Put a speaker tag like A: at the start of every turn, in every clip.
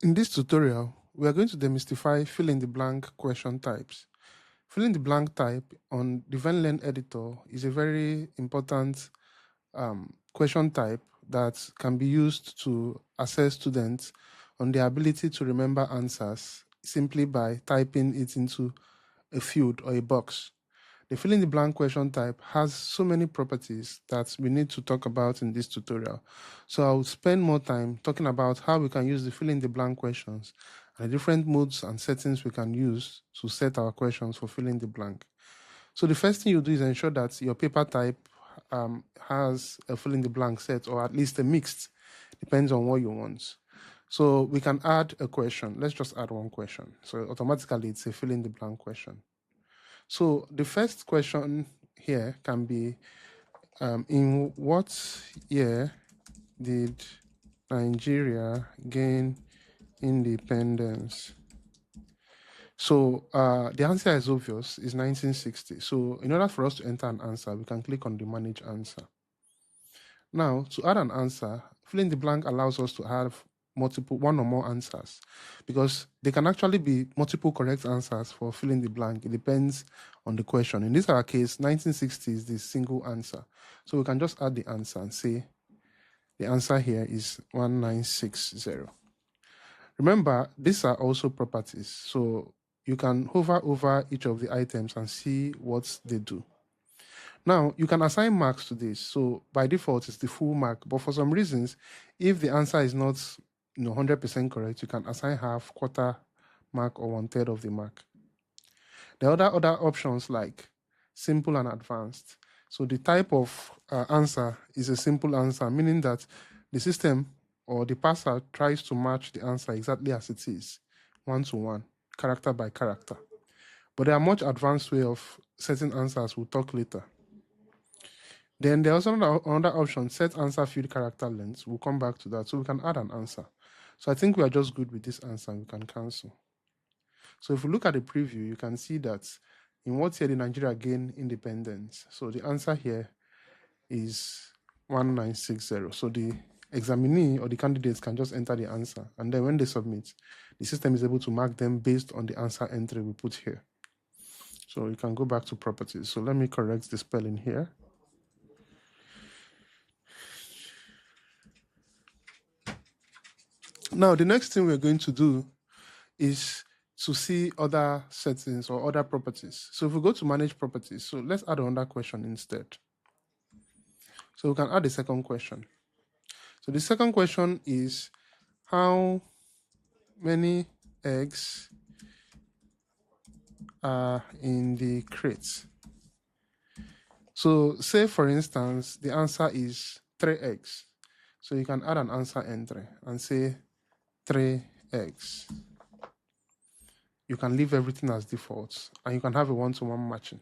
A: In this tutorial, we are going to demystify fill-in-the-blank question types. Fill-in-the-blank type on the Venlearn Editor is a very important question type that can be used to assess students on their ability to remember answers simply by typing it into a field or a box. The fill-in-the-blank question type has so many properties that we need to talk about in this tutorial. So I'll spend more time talking about how we can use the fill-in-the-blank questions and the different modes and settings we can use to set our questions for fill-in-the-blank. So the first thing you do is ensure that your paper type has a fill-in-the-blank set, or at least a mixed, depends on what you want. So we can add a question. Let's just add one question. So automatically it's a fill-in-the-blank question. So the first question here can be, in what year did Nigeria gain independence? So the answer is obvious, it's 1960. So in order for us to enter an answer, we can click on the manage answer. Now, to add an answer, fill in the blank allows us to have one or more answers, because they can actually be multiple correct answers for fill in the blank. It depends on the question. In this our case, 1960 is the single answer. So we can just add the answer and say the answer here is 1960. Remember, these are also properties. So you can hover over each of the items and see what they do. Now, you can assign marks to this. So by default, it's the full mark. But for some reasons, if the answer is not 100% correct, you can assign half, quarter mark, or 1/3 of the mark. There are other options like simple and advanced. So the type of answer is a simple answer, meaning that the system or the parser tries to match the answer exactly as it is, one-to-one, character by character. But there are much advanced way of setting answers. We'll talk later. Then there's another option, set answer field character length. We'll come back to that. So we can add an answer. So I think we are just good with this answer. We can cancel. So if we look at the preview, you can see that in what year did Nigeria gain independence? So the answer here is 1960. So the examinee or the candidates can just enter the answer. And then when they submit, the system is able to mark them based on the answer entry we put here. So you can go back to properties. So let me correct the spelling here. Now, the next thing we're going to do is to see other settings or other properties. So if we go to manage properties, so let's add another question instead. So we can add a second question. So the second question is, how many eggs are in the crate? So say, for instance, the answer is 3 eggs. So you can add an answer entry and say 3 eggs. You can leave everything as default, and you can have a one-to-one matching.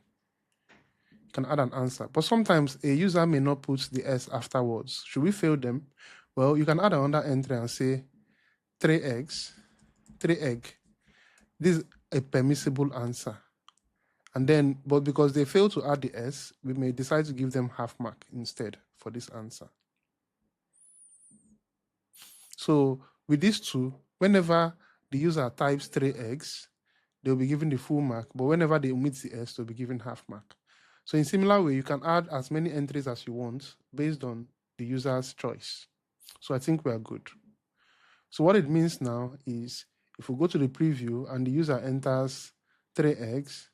A: You can add an answer, but sometimes a user may not put the S afterwards. Should we fail them? Well, you can add another entry and say 3 eggs, 3 egg. This is a permissible answer. And then, but because they fail to add the S, we may decide to give them half mark instead for this answer. So with these two, whenever the user types 3 eggs, they'll be given the full mark, but whenever they omit the S, they'll be given half mark. So in similar way, you can add as many entries as you want based on the user's choice. So I think we are good. So what it means now is, if we go to the preview and the user enters 3 eggs,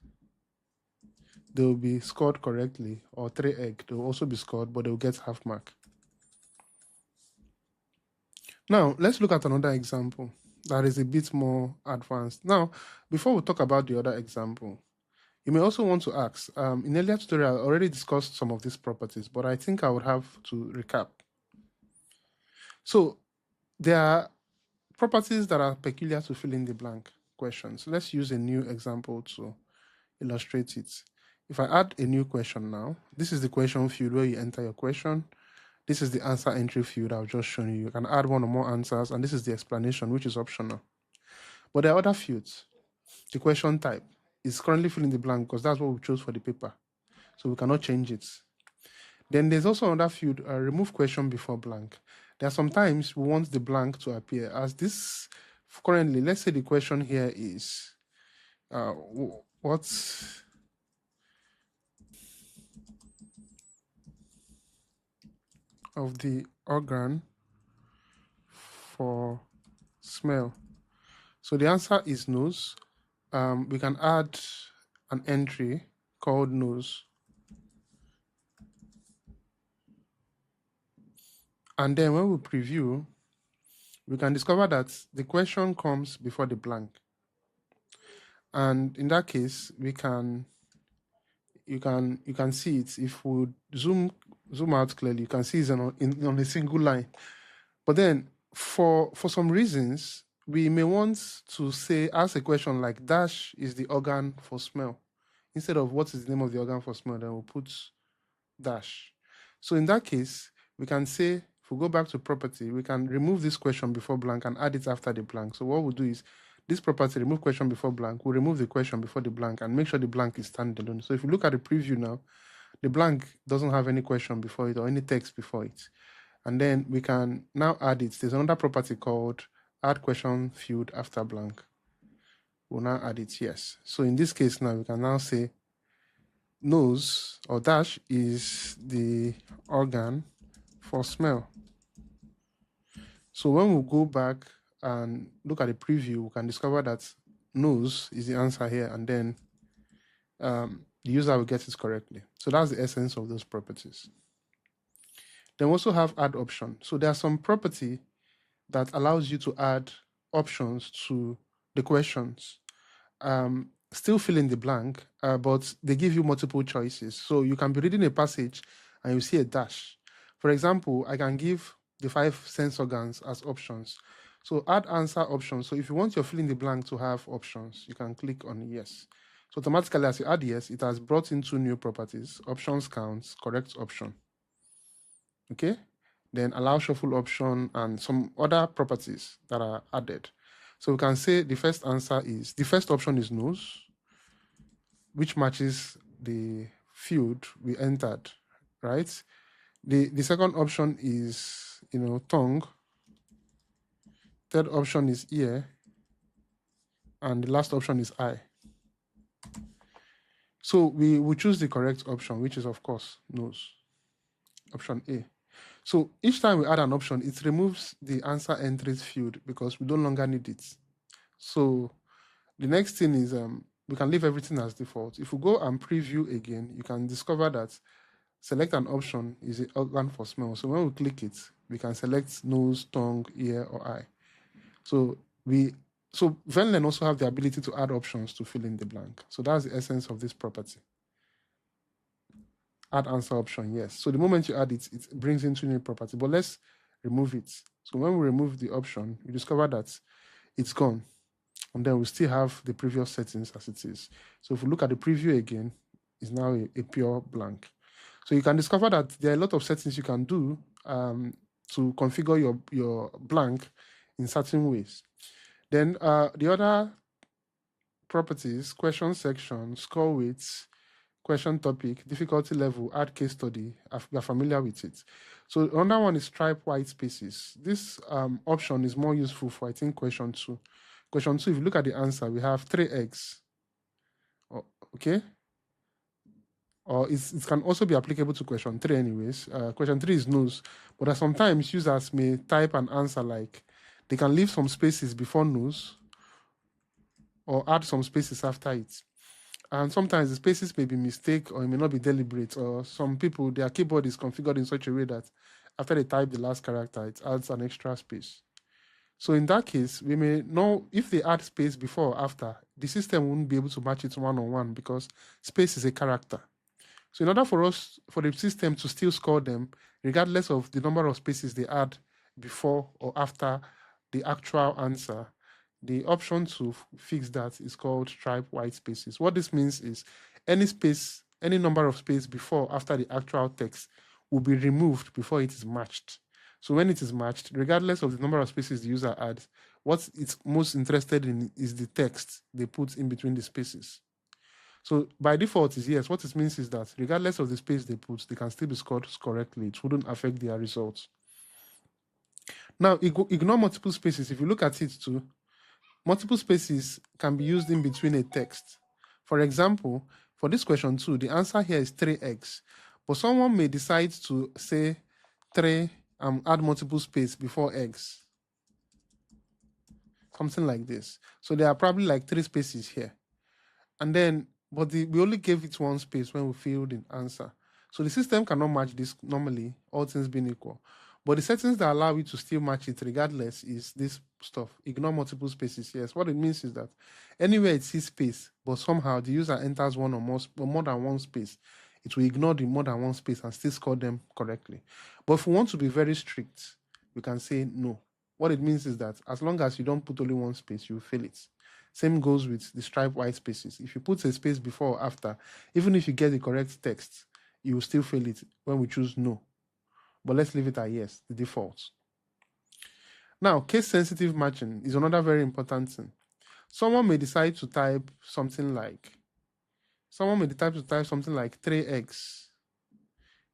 A: they will be scored correctly, or 3 egg, they will also be scored, but they will get half mark. Now, let's look at another example that is a bit more advanced. Now, before we talk about the other example, you may also want to ask, in earlier tutorial, I already discussed some of these properties, but I think I would have to recap. So there are properties that are peculiar to fill in the blank questions. Let's use a new example to illustrate it. If I add a new question now, this is the question field where you enter your question. This is the answer entry field I've just shown you. You can add one or more answers, and this is the explanation, which is optional. But there are other fields. The question type is currently filling the blank because that's what we chose for the paper. So we cannot change it. Then there's also another field, remove question before blank. There are sometimes we want the blank to appear, as this currently, let's say the question here is, what of the organ for smell? So the answer is nose. We can add an entry called nose. And then when we preview, we can discover that the question comes before the blank. And in that case, you can see it. If we zoom out clearly, you can see it's on a single line. But then for some reasons, we may want to ask a question like dash is the organ for smell. Instead of what is the name of the organ for smell, then we'll put dash. So in that case, we can say, if we go back to property, we can remove this question before blank and add it after the blank. So what we'll do is this property, remove question before blank, we'll remove the question before the blank and make sure the blank is standalone. So if you look at the preview now, the blank doesn't have any question before it or any text before it. And then we can now add it. There's another property called add question field after blank. We'll now add it, yes. So in this case now, we can now say nose or dash is the organ for smell. So when we go back and look at the preview, we can discover that nose is the answer here, and then the user will get it correctly. So that's the essence of those properties. Then we also have add option. So there's some property that allows you to add options to the questions. Still fill in the blank, but they give you multiple choices. So you can be reading a passage and you see a dash. For example, I can give the 5 sense organs as options. So add answer options. So if you want your fill in the blank to have options, you can click on yes. So automatically as you add yes, it has brought in 2 new properties, options counts, correct option. Okay? Then allow shuffle option and some other properties that are added. So we can say the first option is nose, which matches the field we entered, right? The second option is, tongue. Third option is ear. And the last option is eye. So we will choose the correct option, which is, of course, nose. Option A. So each time we add an option, it removes the answer entries field because we no longer need it. So the next thing is we can leave everything as default. If we go and preview again, you can discover that select an option is an organ for smell. So when we click it, we can select nose, tongue, ear, or eye. So Venlearn also have the ability to add options to fill in the blank. So that's the essence of this property. Add answer option, yes. So the moment you add it, it brings in 2 new property. But let's remove it. So when we remove the option, you discover that it's gone. And then we still have the previous settings as it is. So if we look at the preview again, it's now a pure blank. So you can discover that there are a lot of settings you can do to configure your blank in certain ways. Then the other properties, question section, score weights, question topic, difficulty level, add case study, you're familiar with it. So another one is stripe white spaces. This option is more useful for, I think, question 2. Question 2, if you look at the answer, we have 3 eggs. Okay? Or it can also be applicable to question 3 anyways. Question 3 is nose. But sometimes users may type an answer like, they can leave some spaces before nose or add some spaces after it. And sometimes the spaces may be mistake or it may not be deliberate, or some people, their keyboard is configured in such a way that after they type the last character, it adds an extra space. So in that case, we may know if they add space before or after, the system won't be able to match it one-on-one because space is a character. So in order for the system to still score them, regardless of the number of spaces they add before or after the actual answer, the option to fix that is called stripe white spaces. What this means is any number of space before or after the actual text will be removed before it is matched. So when it is matched, regardless of the number of spaces the user adds, what it's most interested in is the text they put in between the spaces. So by default is yes. What it means is that regardless of the space they put, they can still be scored correctly. It wouldn't affect their results. Now, ignore multiple spaces. If you look at it too, multiple spaces can be used in between a text. For example, for this question 2, the answer here is 3x. But someone may decide to say 3 and add multiple space before x. Something like this. So there are probably like 3 spaces here. And then, we only gave it 1 space when we filled the answer. So the system cannot match this normally, all things being equal. But the settings that allow you to still match it regardless is this stuff. Ignore multiple spaces. Yes, what it means is that anywhere it sees space, but somehow the user enters one or more than one space, it will ignore the more than one space and still score them correctly. But if we want to be very strict, we can say no. What it means is that as long as you don't put only one space, you will fail it. Same goes with the striped white spaces. If you put a space before or after, even if you get the correct text, you will still fail it when we choose no. But let's leave it at yes, the default. Now, case-sensitive matching is another very important thing. Someone may decide to type something like 3x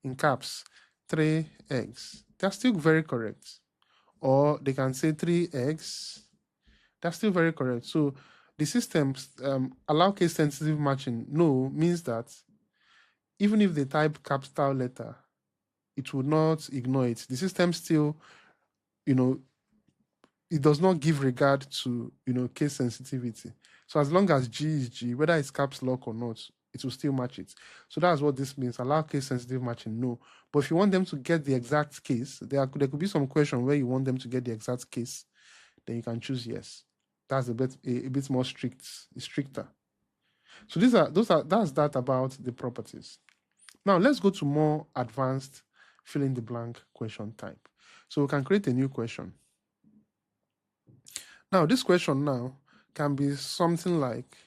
A: in caps, 3x. They're still very correct. Or they can say 3x. That's still very correct. So the systems allow case-sensitive matching. No means that even if they type capital letter, it will not ignore it. The system still, it does not give regard to, case sensitivity. So as long as G is G, whether it's caps lock or not, it will still match it. So that's what this means. Allow case-sensitive matching, no. But if you want them to get the exact case, there could be some question where you want them to get the exact case, then you can choose yes. That's a bit more stricter. So that's that about the properties. Now let's go to more advanced fill in the blank question type. So we can create a new question. Now this question now can be something like,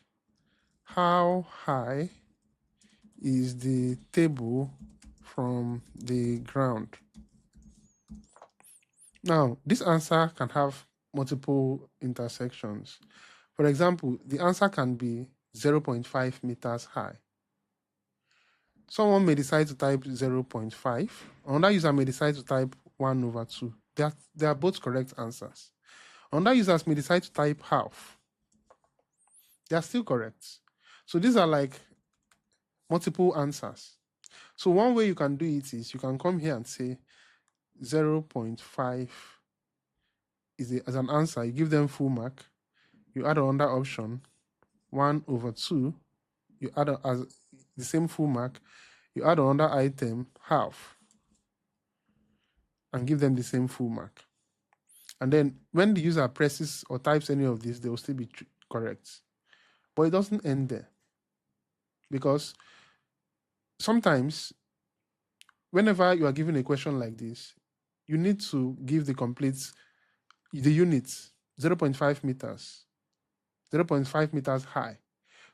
A: how high is the table from the ground? Now this answer can have multiple intersections. For example, the answer can be 0.5 meters high. Someone may decide to type 0.5. Another user may decide to type 1/2. They are both correct answers. Another users may decide to type half. They are still correct. So these are like multiple answers. So one way you can do it is you can come here and say 0.5 as an answer. You give them full mark. You add another option, 1/2. You add as the same full mark. You add another item, half, and give them the same full mark. And then when the user presses or types any of these, they will still be correct. But it doesn't end there. Because sometimes, whenever you are given a question like this, you need to give the units, 0.5 meters, 0.5 meters high.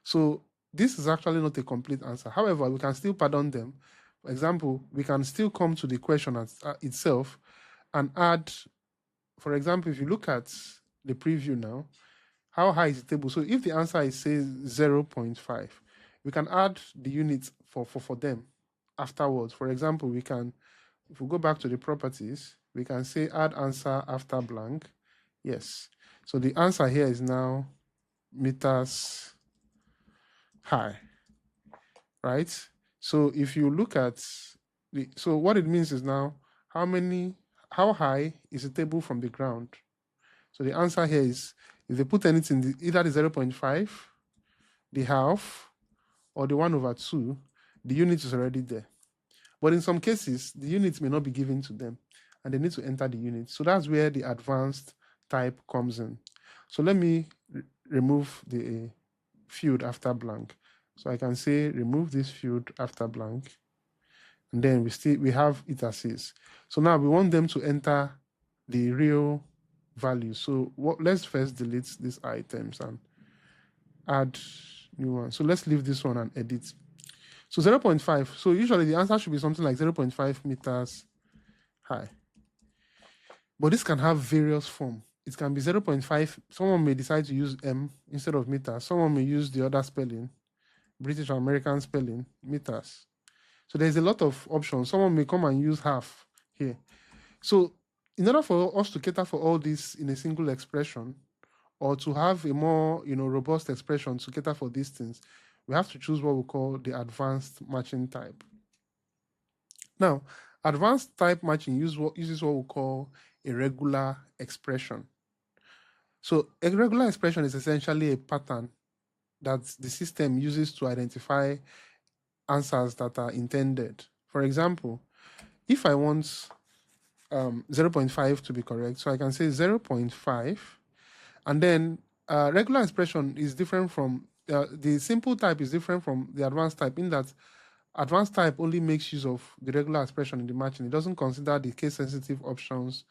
A: So this is actually not a complete answer. However, we can still pardon them. For example, we can still come to the question itself and add, for example, if you look at the preview now, how high is the table? So if the answer is, say, 0.5, we can add the units for them afterwards. For example, if we go back to the properties, we can say add answer after blank. Yes. So the answer here is now meters high, right? So if you look at so what it means is now how high is the table from the ground? So the answer here is, if they put anything, either the 0.5, the half, or the 1/2, the unit is already there. But in some cases, the units may not be given to them, and they need to enter the unit. So that's where the advanced type comes in. So let me remove the field after blank. So I can say remove this field after blank, and then we have it as is. So now we want them to enter the real value. So let's first delete these items and add new one. So let's leave this one and edit. So 0.5. So usually the answer should be something like 0.5 meters high. But this can have various forms. It can be 0.5. Someone may decide to use M instead of meters. Someone may use the other spelling, British or American spelling, meters. So there's a lot of options. Someone may come and use half here. So in order for us to cater for all this in a single expression, or to have a more, robust expression to cater for these things, we have to choose what we call the advanced matching type. Now, advanced type matching uses what we call a regular expression. So a regular expression is essentially a pattern that the system uses to identify answers that are intended. For example, if I want 0.5 to be correct, so I can say 0.5, and then regular expression is different from, the simple type is different from the advanced type in that advanced type only makes use of the regular expression in the matching. It doesn't consider the case-sensitive options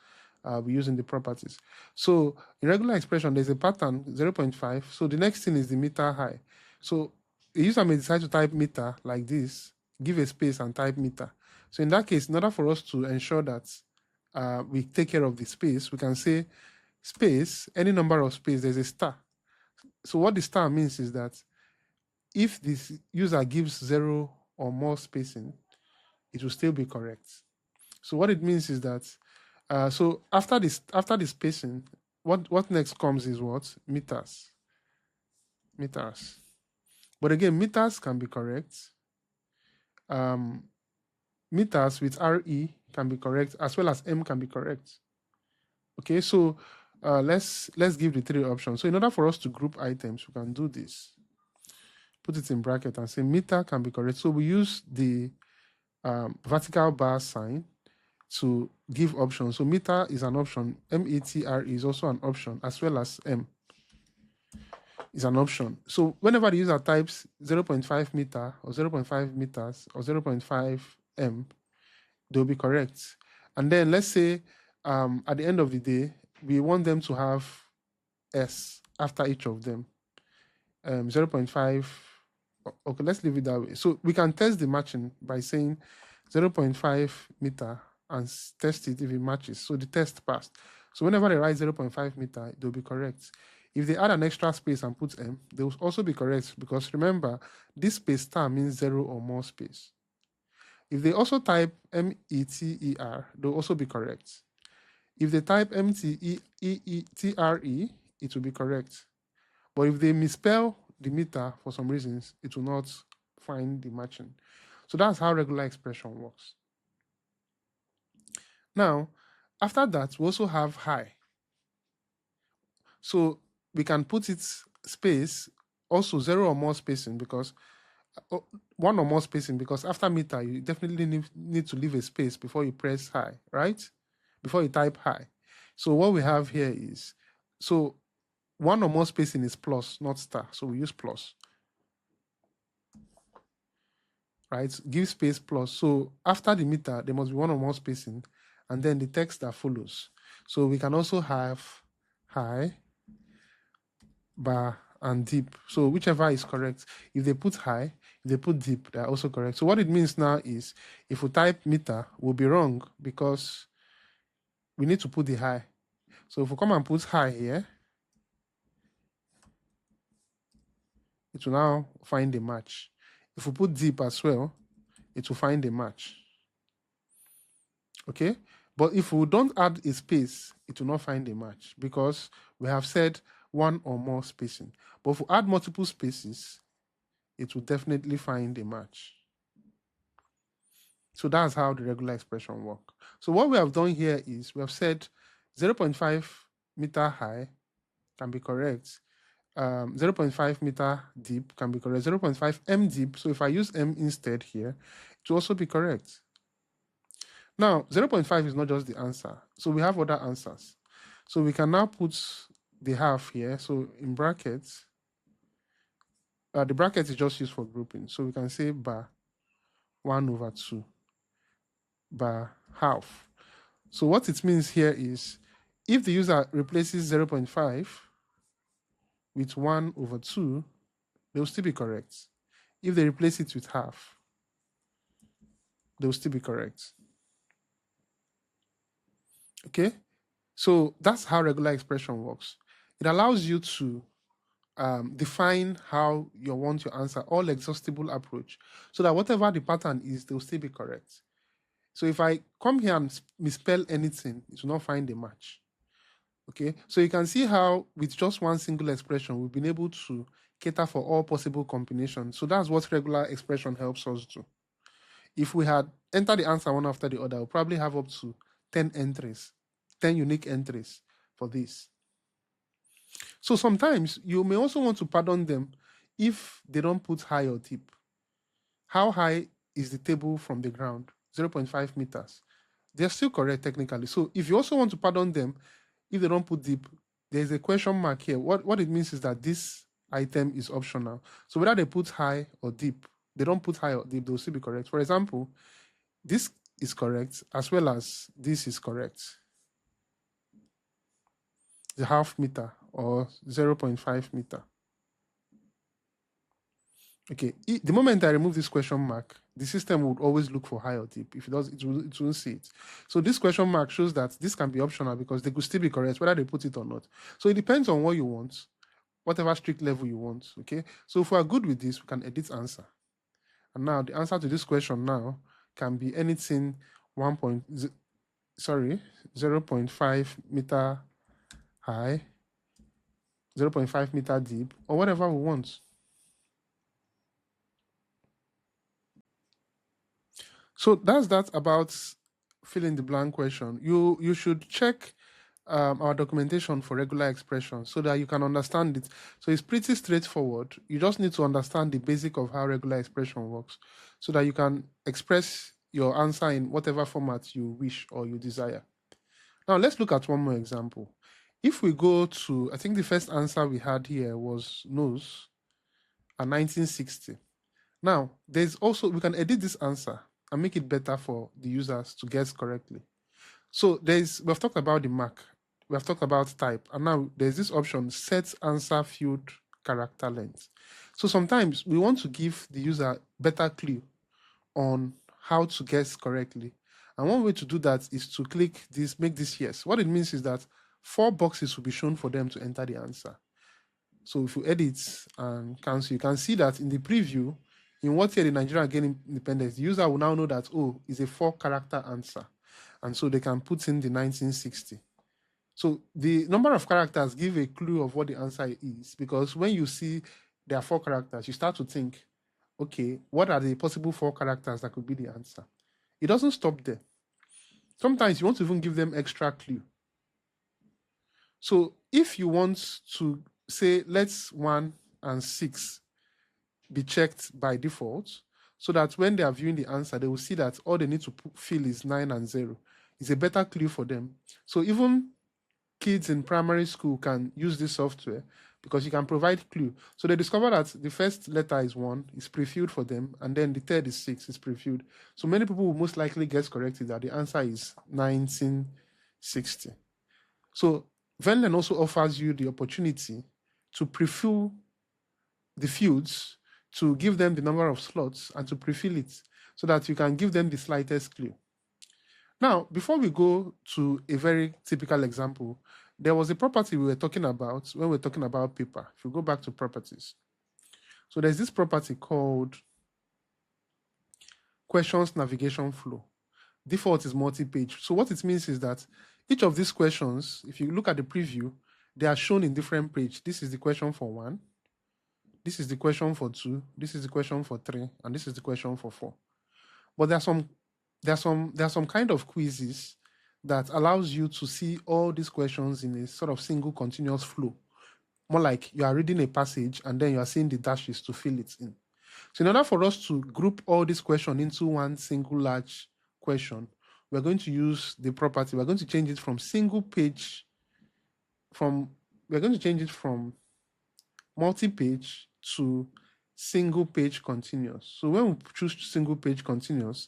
A: we use in the properties. So in regular expression, there's a pattern, 0.5. So the next thing is the meter high. So the user may decide to type meter like this, give a space and type meter. So in that case, in order for us to ensure that we take care of the space, we can say space, any number of space, there's a star. So what the star means is that if this user gives 0 or more spacing, it will still be correct. So what it means is that, so after the spacing, what next comes is what? Meters. Meters. But again, meters can be correct. Meters with RE can be correct, as well as M can be correct. Okay, so let's give the 3 options. So in order for us to group items, we can do this. Put it in bracket and say meter can be correct. So we use the vertical bar sign to give options. So meter is an option. METR is also an option, as well as M is an option. So whenever the user types 0.5 meter or 0.5 meters or 0.5 M, they'll be correct. And then let's say at the end of the day, we want them to have S after each of them. 0.5. Okay, let's leave it that way. So we can test the matching by saying 0.5 meter and test it if it matches. So the test passed. So whenever they write 0.5 meter, they'll be correct. If they add an extra space and put M, they will also be correct, because remember, this space star means 0 or more space. If they also type METER, they'll also be correct. If they type MTEETRE, it will be correct. But if they misspell the meter for some reasons, it will not find the matching. So that's how regular expression works. Now, after that, we also have high. So we can put it space, also 0 or more spacing, because 1 or more spacing, because after meter, you definitely need to leave a space before you press high, right? Before you type high. So what we have here is, so 1 or more spacing is plus, not star. So we use plus. Right? Give space plus. So after the meter, there must be 1 or more spacing, and then the text that follows. So we can also have high, bar, and deep. So whichever is correct. If they put high, if they put deep, they're also correct. So what it means now is, if we type meter, we'll be wrong because we need to put the high. So if we come and put high here, it will now find a match. If we put deep as well, it will find a match. Okay? But if we don't add a space, it will not find a match, because we have said 1 or more spacing. But if we add multiple spaces, it will definitely find a match. So that's how the regular expression works. So what we have done here is we have said 0.5 meter high can be correct. 0.5 meter deep can be correct. 0.5 m deep. So if I use m instead here, it will also be correct. Now, 0.5 is not just the answer. So we have other answers. So we can now put the half here. So in brackets, the bracket is just used for grouping. So we can say bar 1/2 bar half. So what it means here is, if the user replaces 0.5 with 1/2, they will still be correct. If they replace it with half, they will still be correct. Okay? So that's how regular expression works. It allows you to define how you want your answer, all exhaustible approach, so that whatever the pattern is, they will still be correct. So if I come here and misspell anything, it will not find a match. Okay, so you can see how with just one single expression, we've been able to cater for all possible combinations. So that's what regular expression helps us do. If we had entered the answer one after the other, we'll probably have up to 10 entries, 10 unique entries for this. So sometimes you may also want to pardon them if they don't put high or deep. How high is the table from the ground? 0.5 meters. They're still correct technically. So if you also want to pardon them, if they don't put deep, there's a question mark here. What it means is that this item is optional. So whether they put high or deep, they don't put high or deep, they'll still be correct. For example, this is correct as well as this is correct. The half meter or 0.5 meter. Okay, the moment I remove this question mark, the system would always look for high or deep. If it does, it won't see it. So this question mark shows that this can be optional because they could still be correct whether they put it or not. So it depends on what you want, whatever strict level you want. Okay, so if we are good with this, we can edit answer. And now the answer to this question now can be anything 0.5 meter high, 0.5 meter deep, or whatever we want. So that's that about fill in the blank question. You should check our documentation for regular expressions so that you can understand it. So it's pretty straightforward. You just need to understand the basic of how regular expression works so that you can express your answer in whatever format you wish or you desire. Now let's look at one more example. If we go to, I think the first answer we had here was nose and 1960. Now, there's also, we can edit this answer and make it better for the users to guess correctly. So we've talked about the mark, we have talked about type, and now there's this option, set answer field character length. So sometimes we want to give the user better clue on how to guess correctly. And one way to do that is to click this, make this yes. What it means is that 4 boxes will be shown for them to enter the answer. So if you edit and cancel, you can see that in the preview, in what year the Nigerian gained independence, the user will now know that, oh, it's a 4-character answer. And so they can put in the 1960. So the number of characters give a clue of what the answer is, because when you see there are 4 characters, you start to think, okay, what are the possible 4 characters that could be the answer? It doesn't stop there. Sometimes you want to even give them extra clue. So if you want to say, let's 1 and 6 be checked by default, so that when they are viewing the answer, they will see that all they need to fill is 9 and 0. It's a better clue for them. So even kids in primary school can use this software because you can provide clue. So they discover that the first letter is 1, is pre-filled for them, and then the third is 6, is pre-filled. So many people will most likely guess correctly that the answer is 1960. So Venlearn also offers you the opportunity to pre-fill the fields, to give them the number of slots, and to pre-fill it so that you can give them the slightest clue. Now, before we go to a very typical example, there was a property we were talking about when we were talking about paper. If you go back to properties. So there's this property called questions navigation flow. Default is multi-page. So what it means is that each of these questions, if you look at the preview, they are shown in different pages. This is the question for 1. This is the question for 2. This is the question for 3. And this is the question for 4. But there are some kind of quizzes that allows you to see all these questions in a sort of single continuous flow. More like you are reading a passage and then you are seeing the dashes to fill it in. So in order for us to group all these questions into one single large question, we're going to use the property. We're going to change it from single page, we're going to change it from multi-page to single page continuous. So when we choose single page continuous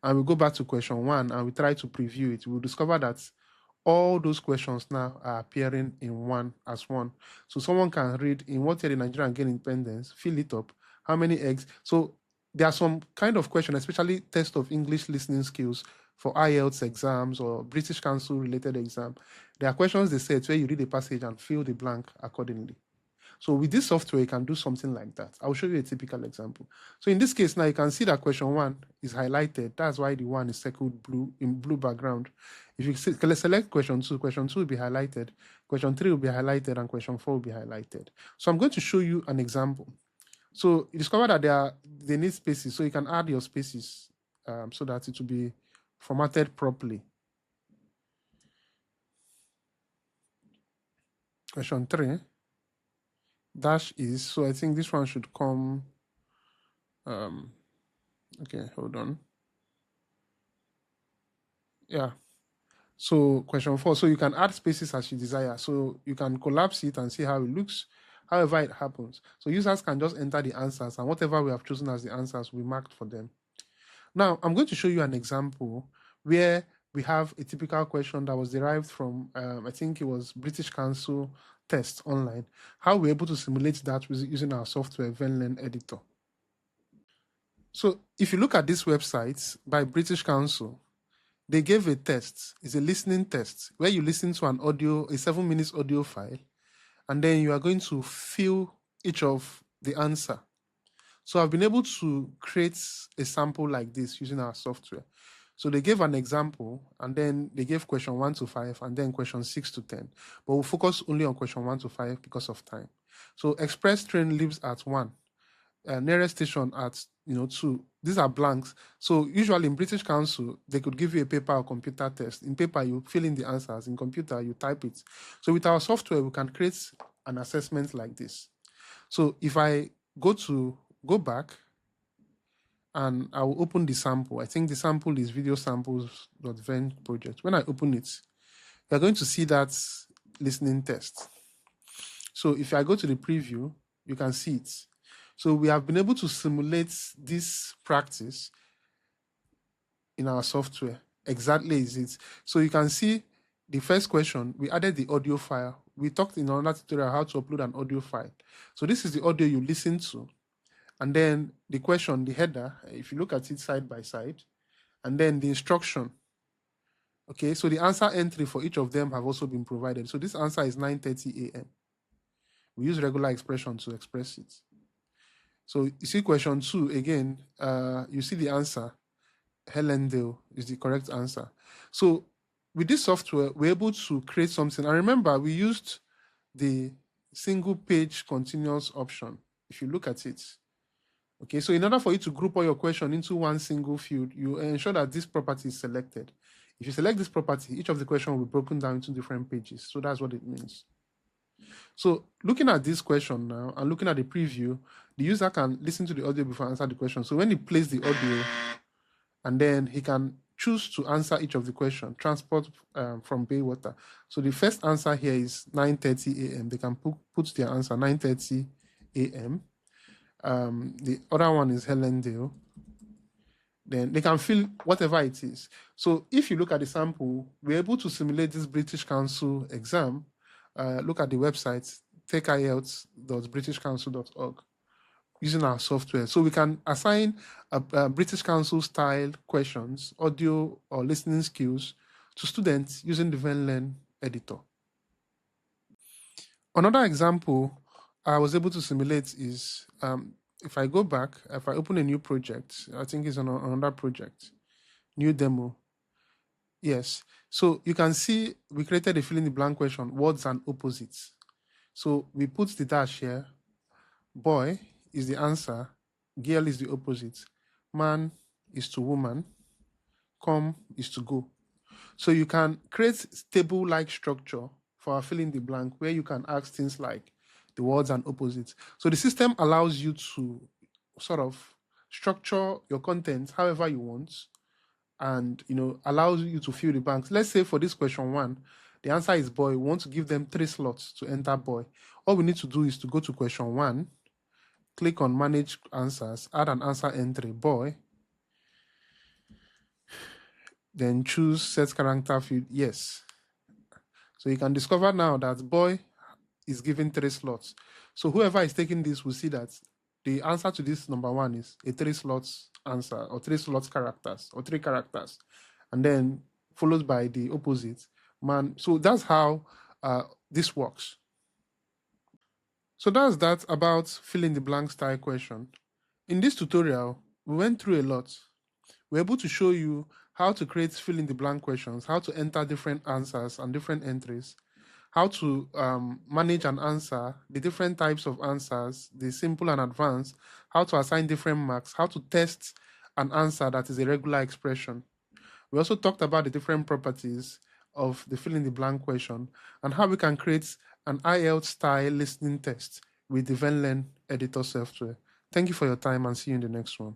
A: and we go back to question 1 and we try to preview it, we'll discover that all those questions now are appearing in one as one. So someone can read in what year the Nigerian gained independence, fill it up, how many eggs. So there are some kind of questions, especially test of English listening skills for IELTS exams or British Council related exam. There are questions they set where you read a passage and fill the blank accordingly. So with this software, you can do something like that. I'll show you a typical example. So in this case now, you can see that question 1 is highlighted. That's why the 1 is circled blue in blue background. If you select question 2 will be highlighted, question 3 will be highlighted, and question 4 will be highlighted. So I'm going to show you an example. So you discover that they need spaces, so you can add your spaces so that it will be formatted properly. Question 3 dash is, so I think this one should come. Okay, hold on. Yeah. So question 4, so you can add spaces as you desire. So you can collapse it and see how it looks, however it happens. So users can just enter the answers, and whatever we have chosen as the answers, we marked for them. Now, I'm going to show you an example where we have a typical question that was derived from, I think it was British Council test online, how we're able to simulate that using our software, Venlearn Editor. So if you look at this website by British Council, they gave a test. It's a listening test where you listen to an audio, a 7 minutes audio file, and then you are going to fill each of the answer. So I've been able to create a sample like this using our software. So they gave an example, and then they gave question 1 to 5, and then question 6 to 10. But we'll focus only on question 1 to 5 because of time. So express train leaves at 1. Nearest station at 2. These are blanks. So usually in British Council, they could give you a paper or computer test. In paper, you fill in the answers. In computer, you type it. So with our software, we can create an assessment like this. So if I go back, and I will open the sample. I think the sample is video samples.ven project. When I open it, you're going to see that listening test. So if I go to the preview, you can see it. So we have been able to simulate this practice in our software. Exactly is it. So you can see the first question, we added the audio file. We talked in another tutorial how to upload an audio file. So this is the audio you listen to. And then the question, the header, if you look at it side by side, and then the instruction. Okay, so the answer entry for each of them have also been provided. So this answer is 9:30 a.m. We use regular expression to express it. So you see question 2, again, you see the answer. Helendale is the correct answer. So with this software, we're able to create something. And remember, we used the single page continuous option. If you look at it, okay, so in order for you to group all your question into one single field, you ensure that this property is selected. If you select this property, each of the question will be broken down into different pages. So that's what it means. So looking at this question now and looking at the preview, the user can listen to the audio before answer the question. So when he plays the audio, and then he can choose to answer each of the questions. Transport from Baywater. So the first answer here is 9:30 a.m. They can put their answer 9:30 a.m. The other one is Helendale. Then they can fill whatever it is. So if you look at the sample, we're able to simulate this British Council exam. Look at the website, takeielts.britishcouncil.org, using our software. So we can assign British Council style questions, audio or listening skills to students using the Venlearn Editor. Another example I was able to simulate is, if I go back, if I open a new project, I think it's on another project, new demo. Yes. So you can see we created a fill in the blank question, words and opposites. So we put the dash here. Boy is the answer. Girl is the opposite. Man is to woman. Come is to go. So you can create table-like structure for our fill in the blank where you can ask things like the words and opposites. So the system allows you to sort of structure your content however you want, and allows you to fill the blanks. Let's say for this question 1, the answer is boy. We want to give them 3 slots to enter boy. All we need to do is to go to question 1, click on manage answers, add an answer entry, boy, then choose set character field, yes. So you can discover now that boy is given 3 slots. So whoever is taking this will see that the answer to this number 1 is a 3 slots answer, or 3 slots characters, or 3 characters, and then followed by the opposite, man. So that's how this works. So that's that about fill in the blank style question. In this tutorial, we went through a lot. We're able to show you how to create fill in the blank questions, how to enter different answers and different entries, how to manage an answer, the different types of answers, the simple and advanced, how to assign different marks, how to test an answer that is a regular expression. We also talked about the different properties of the fill in the blank question and how we can create an IELTS-style listening test with the Venlearn Editor software. Thank you for your time and see you in the next one.